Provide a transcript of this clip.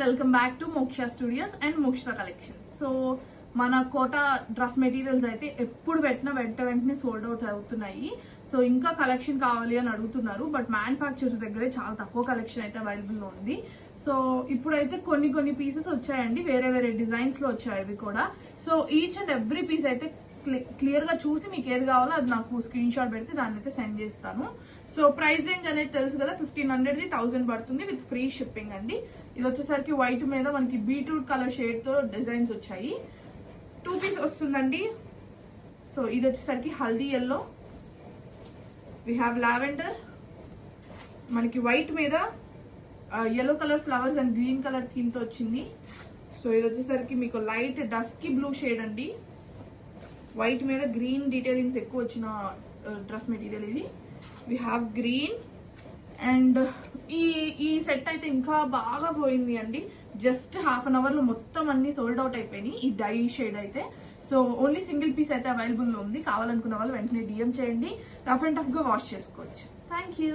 Welcome back to మోక్ష studios and మోక్ష collection. So మన కోటా డ్రెస్ మెటీరియల్స్ అయితే ఎప్పుడు పెట్టినా వెంటనే సోల్డ్ అవుట్ అవుతున్నాయి. సో ఇంకా కలెక్షన్ కావాలి అని అడుగుతున్నారు, బట్ మ్యానుఫ్యాక్చర్స్ దగ్గరే చాలా తక్కువ కలెక్షన్ అయితే అవైలబుల్ లో ఉంది. సో ఇప్పుడైతే కొన్ని పీసెస్ వచ్చాయండి, వేరే డిజైన్స్ లో వచ్చాయి అవి కూడా. So each and every piece అయితే క్లియర్ గా చూసి మీకు ఏది కావాలో అది నాకు స్క్రీన్ షాట్ పెడితే దాన్ని అయితే సెండ్ చేస్తాను. సో ప్రైస్ రేంజ్ అనేది తెలుసు కదా, 1500 1000 పడుతుంది విత్ ఫ్రీ షిప్పింగ్ అండి. ఇది వచ్చేసరికి వైట్ మీద మనకి బీట్రూట్ కలర్ షేడ్ తో డిజైన్స్ వచ్చాయి. 2 పీస్ వస్తుందండి. సో ఇది వచ్చేసరికి haldi yellow, we have lavender, మనకి వైట్ మీద yellow colour flowers and green colour theme తో వచ్చింది. సో ఇది వచ్చేసరికి మీకు లైట్ డస్కీ బ్లూ షేడ్ అండి, వైట్ మీద గ్రీన్ డీటెయిలింగ్స్ ఎక్కువ వచ్చిన డ్రెస్ మెటీరియల్ ఇది. వి హ్యావ్ గ్రీన్ అండ్ ఈ సెట్ అయితే ఇంకా బాగా పోయింది అండి. జస్ట్ హాఫ్ అన్ అవర్ లో మొత్తం అన్ని సోల్డ్ అవుట్ అయిపోయినాయి ఈ డై షేడ్ అయితే. సో ఓన్లీ సింగిల్ పీస్ అయితే అవైలబుల్ లో ఉంది. కావాలనుకున్న వాళ్ళు వెంటనే డిఎం చేయండి, రఫ్ అండ్ టఫ్ గా వాష్ చేసుకోవచ్చు. Thank you.